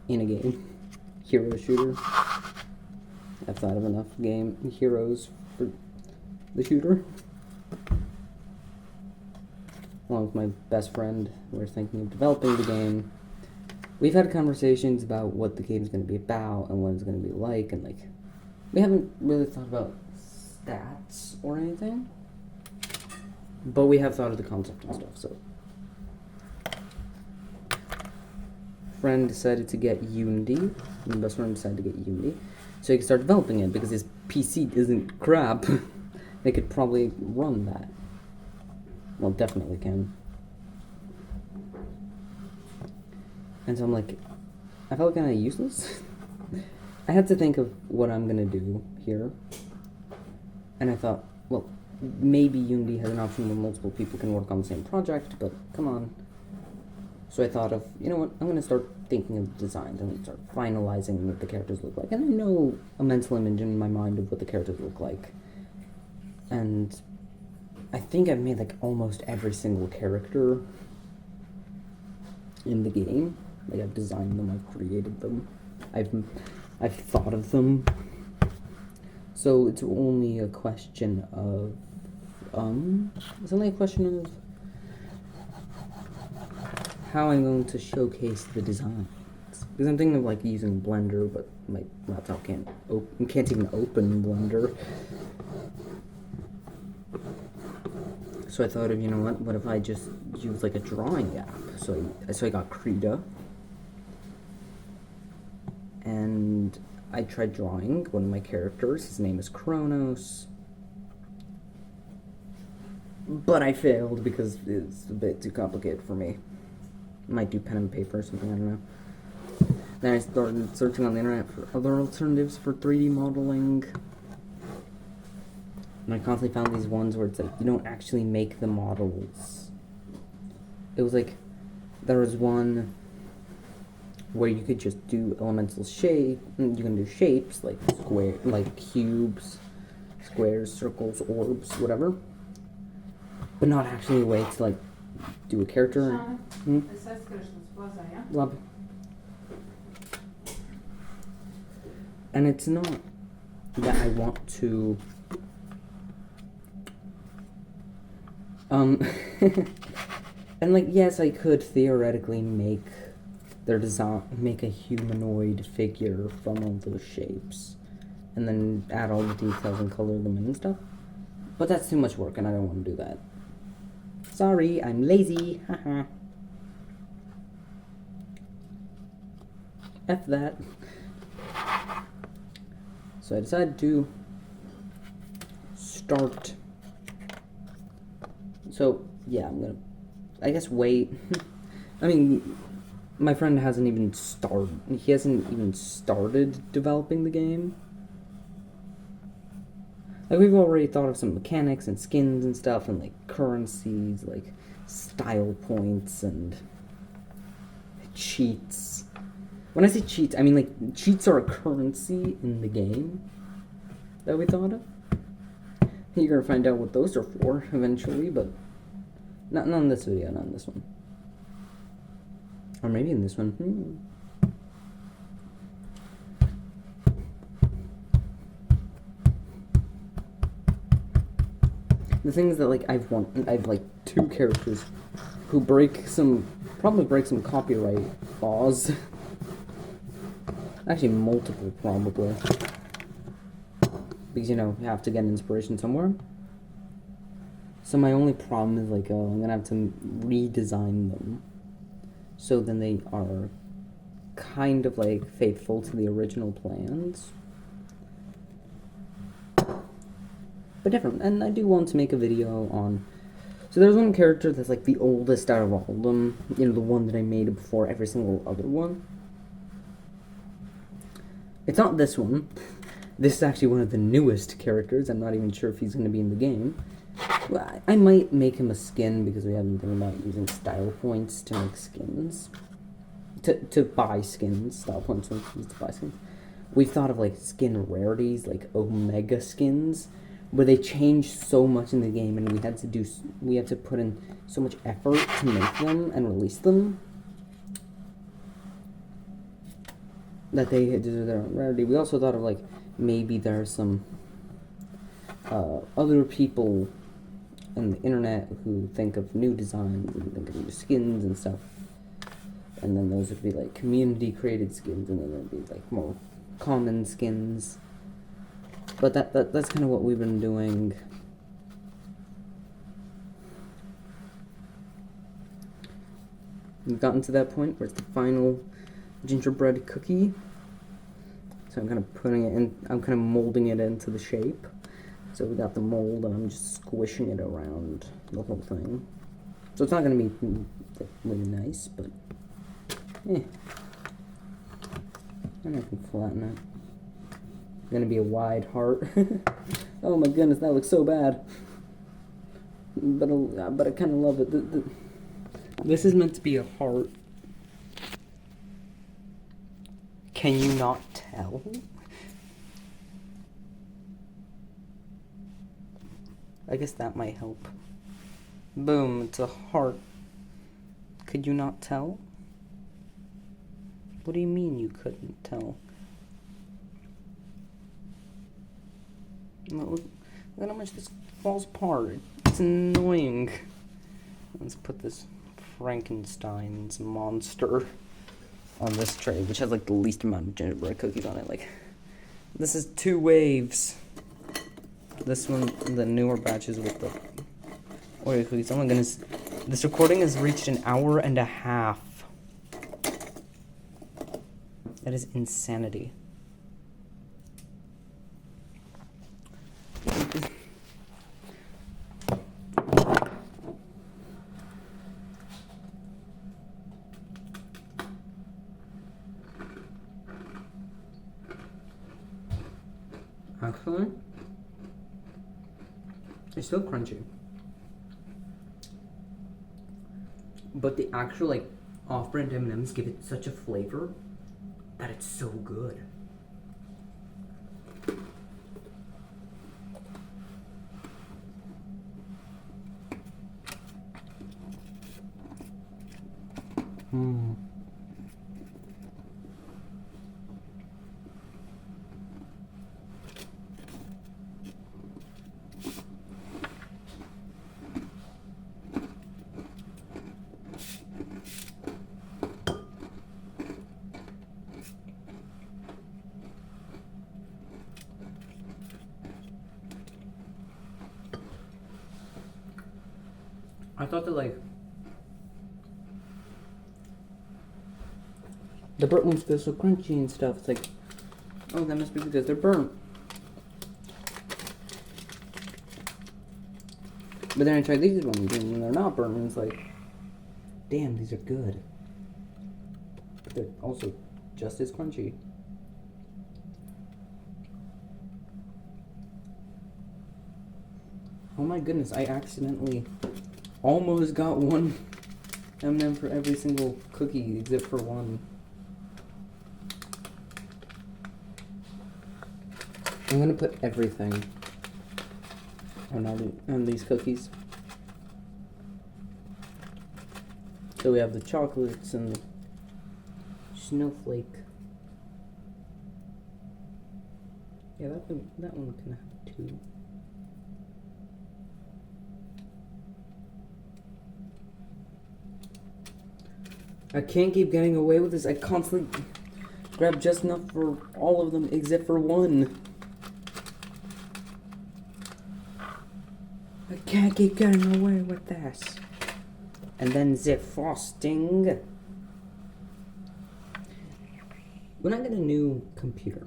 in a game. Hero shooter. I've thought of enough heroes for the shooter. Along with my best friend, we're thinking of developing the game. We've had conversations about what the game's going to be about and what it's going to be like, and like, we haven't really thought about stats or anything, but we have thought of the concept and stuff. So, friend decided to get Unity. My best friend decided to get Unity, so he could start developing it because his PC isn't crap. They could probably run that. Well, definitely can. And so I'm like, I felt kind of useless. I had to think of what I'm gonna do here. And I thought, well, maybe Unity has an option where multiple people can work on the same project, but come on. So I thought of, you know what, I'm gonna start thinking of designs and start finalizing what the characters look like. And I know a mental image in my mind of what the characters look like. And I think I've made like almost every single character in the game. Like, I've designed them, I've created them, I've thought of them. So it's only a question of it's only a question of how I'm going to showcase the designs. Because I'm thinking of like using Blender, but my laptop can't even open Blender. So I thought of, you know what if I just use like a drawing app? So I got Krita. And I tried drawing one of my characters. His name is Kronos. But I failed because it's a bit too complicated for me. Might do pen and paper or something, I don't know. Then I started searching on the internet for other alternatives for 3D modeling. And I constantly found these ones where it's like, you don't actually make the models. It was like, there was one where you could just do elemental shape. You can do shapes like cubes, squares, circles, orbs, whatever. But not actually a way to like do a character. Love. And it's not that I want to and like, yes, I could theoretically make a humanoid figure from all those shapes, and then add all the details and color them in and stuff. But that's too much work, and I don't want to do that. Sorry, I'm lazy. Haha. F that. So I decided to start. So yeah, I'm gonna, I guess, wait. I mean, my friend hasn't even started developing the game. Like, we've already thought of some mechanics and skins and stuff, and like currencies, like style points and cheats. When I say cheats, I mean like cheats are a currency in the game that we thought of. You're gonna find out what those are for eventually, but not in this video, not in this one. Or maybe in this one. The thing is that like I've like 2 characters who probably break some copyright laws. Actually, multiple probably. Because, you know, you have to get inspiration somewhere. So my only problem is like, I'm gonna have to redesign them. So then they are kind of like faithful to the original plans. But different. And I do want to make a video on... So there's one character that's like the oldest out of all of them. You know, the one that I made before every single other one. It's not this one. This is actually one of the newest characters. I'm not even sure if he's going to be in the game. Well, I might make him a skin because we haven't been about using style points to make skins. To buy skins. Style points are used to buy skins. We've thought of like skin rarities, like Omega skins, where they changed so much in the game, and we had to put in so much effort to make them and release them, that they deserve their own rarity. We also thought of like maybe there are some other people on the internet who think of new designs and think of new skins and stuff, and then those would be like community created skins, and then there'd be like more common skins. But that's kind of what we've been doing. We've gotten to that point where it's the final gingerbread cookie. So I'm kind of putting it in, I'm kind of molding it into the shape. So we got the mold, and I'm just squishing it around the whole thing. So it's not going to be really nice, but and I can flatten it. It's going to be a wide heart. Oh my goodness, that looks so bad. But I kind of love it. This is meant to be a heart. Can you not tell? I guess that might help. Boom, it's a heart. Could you not tell? What do you mean you couldn't tell? Look at how much this falls apart. It's annoying. Let's put this Frankenstein's monster on this tray, which has like the least amount of gingerbread cookies on it. Like, this is 2 waves. This one, the newer batches with the Oreo cookies. Oh my goodness. This recording has reached an hour and a half. That is insanity. Actually, it's still crunchy, but the actual like off-brand M&Ms give it such a flavor that it's so good. I thought that like the burnt ones feel so crunchy and stuff. It's like, oh, that must be because they're burnt. But then I tried these ones, and when they're not burnt, and it's like, damn, these are good. But they're also just as crunchy. Oh my goodness, I accidentally almost got one M&M for every single cookie except for one. I'm gonna put everything on these cookies. So we have the chocolates and the snowflake. Yeah, that one can have 2. I can't keep getting away with this. I constantly grab just enough for all of them except for one. I can't keep getting away with this. And then the frosting. When I get a new computer,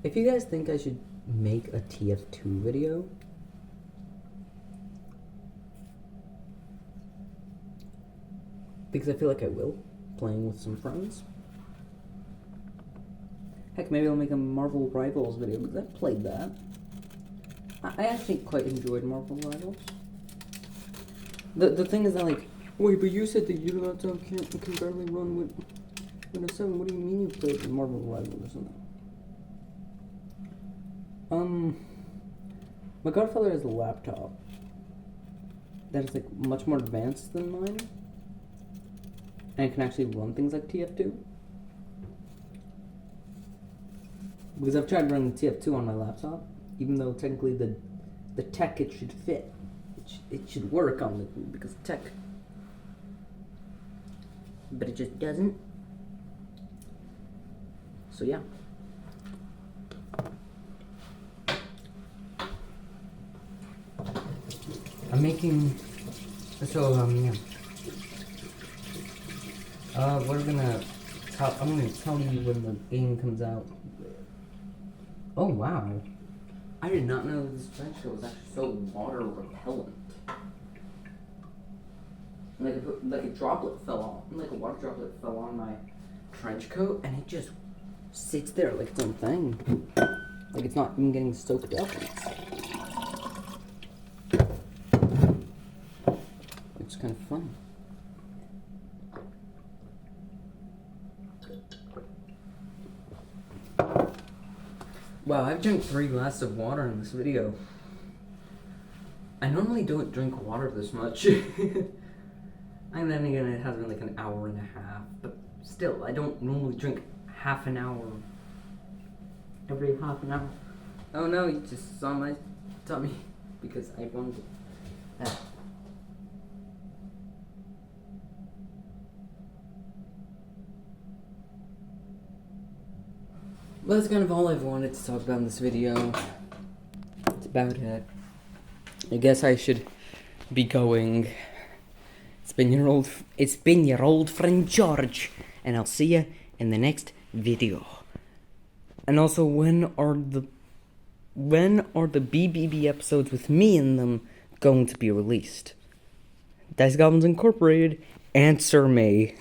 if you guys think I should make a TF2 video, because I feel like I will, playing with some friends. Heck, maybe I'll make a Marvel Rivals video, because I've played that. I actually quite enjoyed Marvel Rivals. The thing is that, like, wait, but you said that your laptop can barely run with Windows 7. What do you mean you played Marvel Rivals or something? My godfather has a laptop that is like much more advanced than mine, and it can actually run things like TF2. Because I've tried running TF2 on my laptop, even though technically the tech it should fit, it should work on it because of tech, but it just doesn't. So yeah. I'm making, so yeah. I'm gonna tell you when the game comes out. Oh wow. I did not know this trench coat was actually so water repellent. Like a droplet fell on, like a water droplet fell on my trench coat, and it just sits there like its own thing. Like it's not even getting soaked up. It's kind of fun. Wow, I've drank 3 glasses of water in this video. I normally don't drink water this much. And then again, it has been like an hour and a half, but still, I don't normally drink half an hour. Every half an hour. Oh no, you just saw my tummy because I wanted that. Well, that's kind of all I've wanted to talk about in this video. That's about it. I guess I should be going. It's been your old friend George, and I'll see you in the next video. And also, when are the BBB episodes with me in them going to be released? Dice Goblins Incorporated, answer me.